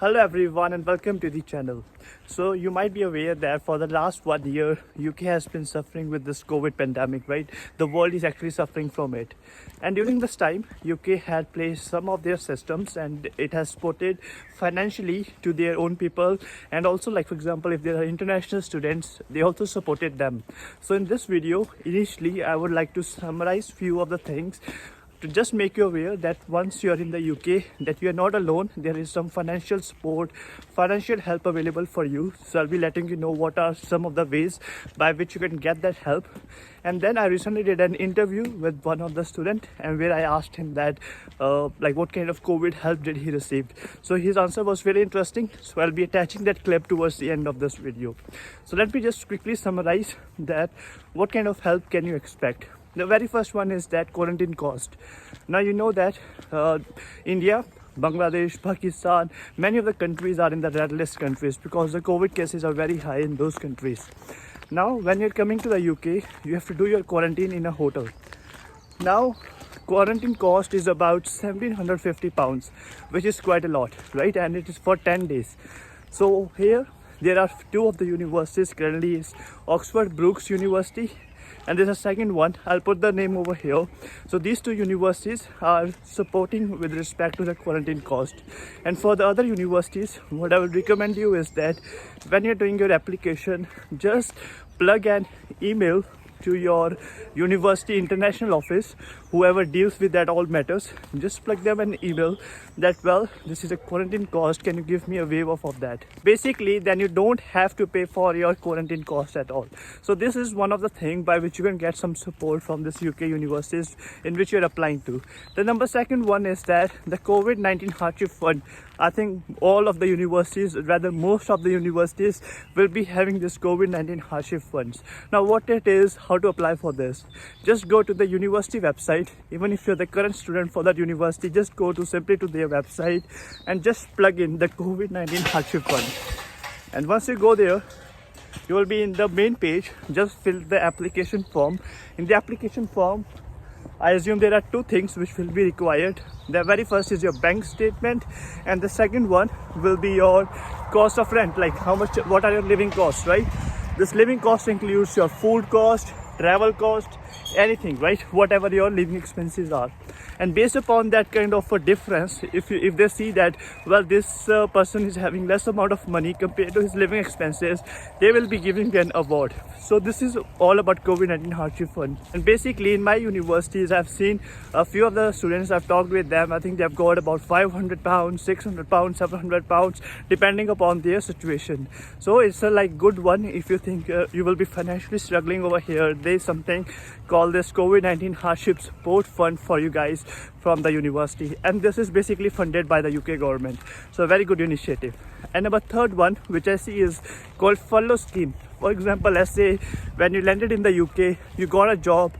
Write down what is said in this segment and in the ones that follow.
Hello everyone and welcome to the channel. So you might be aware that for the last 1 year UK has been suffering with this COVID pandemic, right? The world is actually suffering from it. And during this time UK had placed some of their systems and it has supported financially to their own people, and also, like for example, if there are international students, they also supported them. So in this video, initially I would like to summarize few of the things to just make you aware that once you are in the UK, that you are not alone. There is some financial support, financial help available for you. So I'll be letting you know what are some of the ways by which you can get that help. And then I recently did an interview with one of the student, and where I asked him that like what kind of COVID help did he receive. So his answer was very interesting. So I'll be attaching that clip towards the end of this video. So let me just quickly summarize that what kind of help can you expect. The very first one is that quarantine cost. Now you know that India, Bangladesh, Pakistan, many of the countries are in the red list countries because the COVID cases are very high in those countries. Now when you're coming to the UK, you have to do your quarantine in a hotel. Now quarantine cost is about £1,750, which is quite a lot, right? And it is for 10 days. So here there are two of the universities currently, is Oxford Brookes University, and there's a second one. I'll put the name over here. So these two universities are supporting with respect to the quarantine cost. And for the other universities, what I would recommend you is that when you're doing your application, just plug an email to your university international office, whoever deals with that all matters. Just plug them an email that, well, this is a quarantine cost, can you give me a waiver of that? Basically then you don't have to pay for your quarantine cost at all. So this is one of the things by which you can get some support from this UK universities in which you're applying to. The number second one is that the COVID-19 hardship fund. I think all of the universities, rather most of the universities, will be having this COVID-19 hardship funds. Now what it is, how to apply for this, just go to the university website. Even if you're the current student for that university, just go to simply to their website and just plug in the COVID-19 hardship fund. And once you go there, you will be in the main page. Just fill the application form. In the application form, I assume there are two things which will be required. The very first is your bank statement, and the second one will be your cost of rent, like how much, what are your living costs, right? This living cost includes your food cost, travel cost, anything, right? Whatever your living expenses are. And based upon that kind of a difference, if they see that, well, this person is having less amount of money compared to his living expenses, they will be giving an award. So this is all about COVID-19 hardship fund. And basically in my universities, I've seen a few of the students, I've talked with them, I think they've got about £500, £600, £700, depending upon their situation. So it's a like good one if you think you will be financially struggling over here. There's something called this COVID-19 hardship support fund for you guys from the university, and this is basically funded by the UK government. So a very good initiative. And number third one, which I see, is called furlough scheme. For example, let's say when you landed in the UK, you got a job,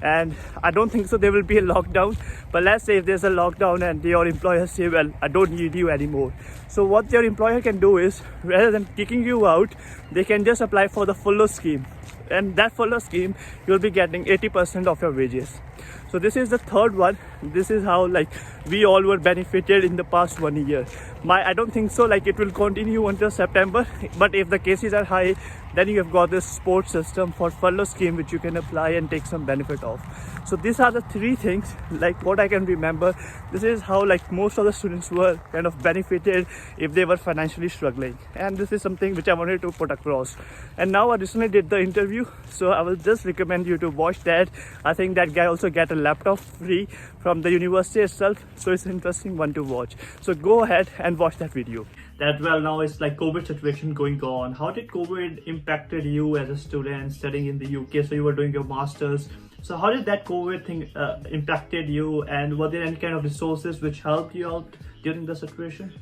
and I don't think so there will be a lockdown, but let's say if there's a lockdown and your employer say, well, I don't need you anymore. So what your employer can do is, rather than kicking you out, they can just apply for the furlough scheme, and that furlough scheme you'll be getting 80% of your wages. So this is the third one. This is how like we all were benefited in the past 1 year. I don't think so like it will continue until September, but if the cases are high, then you have got this support system for furlough scheme which you can apply and take some benefit of. So these are the three things, like what I can remember. This is how like most of the students were kind of benefited if they were financially struggling, and this is something which I wanted to put across. And now I recently did the interview, so I will just recommend you to watch that. I think that guy also get a laptop free from the university itself, so it's an interesting one to watch. So go ahead and watch that video. That, well, now it's like COVID situation going on. How did COVID impacted you as a student studying in the UK? So you were doing your masters. So how did that COVID thing impacted you, and were there any kind of resources which helped you out during the situation?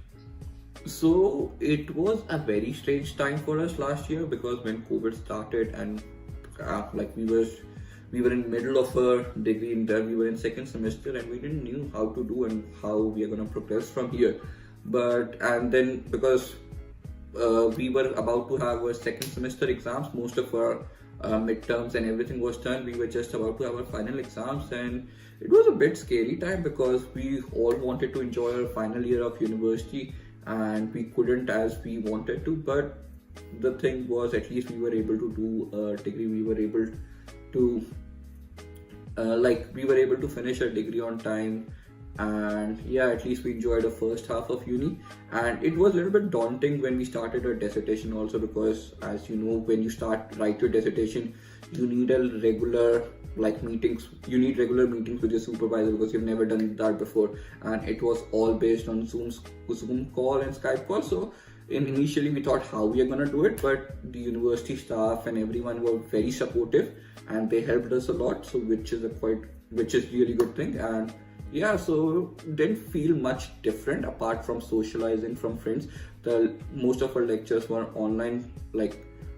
So it was a very strange time for us last year, because when COVID started and like we were in middle of a degree in there, we were in second semester, and we didn't knew how to do and how we are going to progress from here. And then because we were about to have our second semester exams, most of our midterms and everything was done. We were just about to have our final exams, and it was a bit scary time because we all wanted to enjoy our final year of university, and we couldn't as we wanted to. But the thing was, at least we were able to do a degree. We were able to we were able to finish our degree on time, and yeah, at least we enjoyed the first half of uni. And it was a little bit daunting when we started our dissertation also, because as you know, when you write your dissertation, you need a regular meetings. You need regular meetings with your supervisor, because you've never done that before, and it was all based on Zoom call and Skype call. So initially we thought how we are gonna do it, but the university staff and everyone were very supportive, and they helped us a lot. So which is really good thing. And yeah, so didn't feel much different apart from socializing from friends. Most of our lectures were online,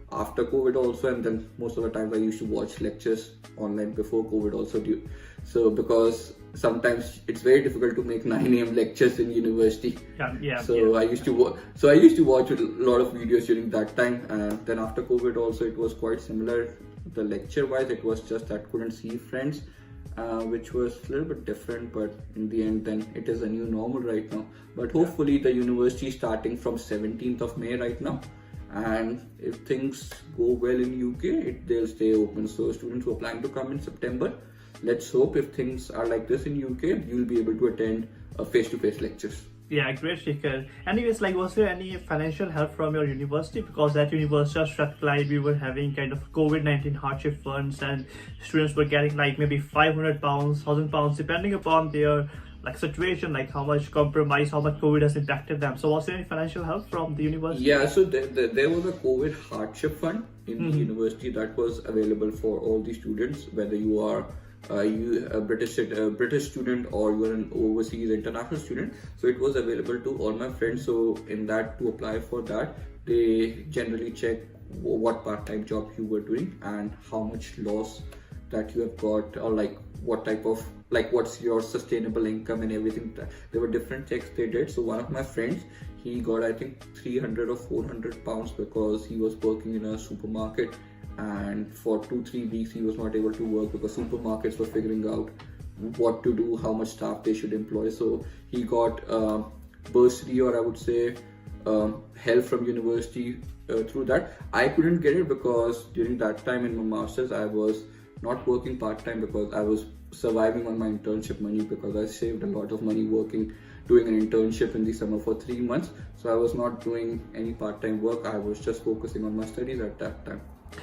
after COVID also, and then most of the times I used to watch lectures online before COVID also. So because sometimes it's very difficult to make 9 a.m. lectures in university. I used to watch a lot of videos during that time, and then after COVID also it was quite similar. The lecture wise, it was just that couldn't see friends, which was a little bit different, but in the end then it is a new normal right now. But hopefully the university starting from 17th of May right now, and if things go well in UK, they'll stay open. So students who are planning to come in September, let's hope if things are like this in UK, you'll be able to attend face-to-face lectures. Yeah, great, Shikhar. Anyways, was there any financial help from your university? Because that university was struck we were having kind of COVID-19 hardship funds, and students were getting maybe £500, £1,000, depending upon their situation, how much compromise, how much COVID has impacted them. So was there any financial help from the university? Yeah, so there was a COVID hardship fund in the university that was available for all the students, whether you are a British student or you are an overseas international student. So it was available to all my friends. So in that, to apply for that, they generally check what part-time job you were doing and how much loss that you have got, or what type of what's your sustainable income and everything. There were different checks they did. So one of my friends, he got I think 300 or 400 pounds because he was working in a supermarket, and for 2-3 weeks he was not able to work because supermarkets were figuring out what to do, how much staff they should employ. So he got bursary, or I would say help from university through that. I couldn't get it because during that time in my masters I was not working part-time, because I was surviving on my internship money, because I saved a lot of money doing an internship in the summer for 3 months. So I was not doing any part-time work. I was just focusing on my studies at that time.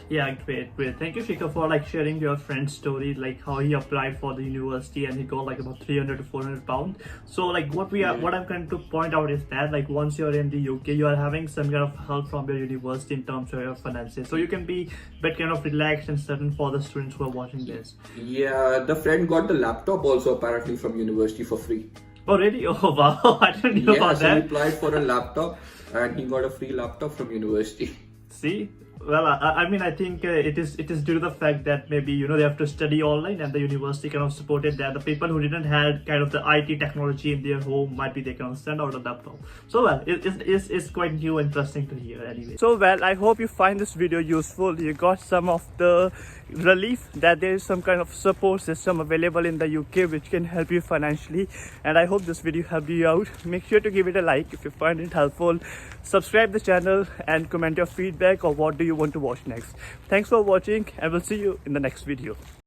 Yeah, great. Thank you, Shikhar, for sharing your friend's story, how he applied for the university and he got about 300 to 400 pounds. So what I'm trying to point out is that once you're in the UK, you are having some kind of help from your university in terms of your finances, so you can be a bit kind of relaxed and certain for the students who are watching this. Yeah, the friend got the laptop also apparently from university for free. Oh really? Oh wow, I didn't know about that. He applied for a laptop and he got a free laptop from university. See? Well, I think it is due to the fact that maybe they have to study online, and the university kind of supported that. The people who didn't have kind of the IT technology in their home, might be they can send out a laptop. So well, it's quite new and interesting to hear anyway. So well, I hope you find this video useful. You got some of the relief that there is some kind of support system available in the UK which can help you financially, and I hope this video helped you out. Make sure to give it a like if you find it helpful. Subscribe the channel and comment your feedback or what do you want to watch next. Thanks for watching, and we'll see you in the next video.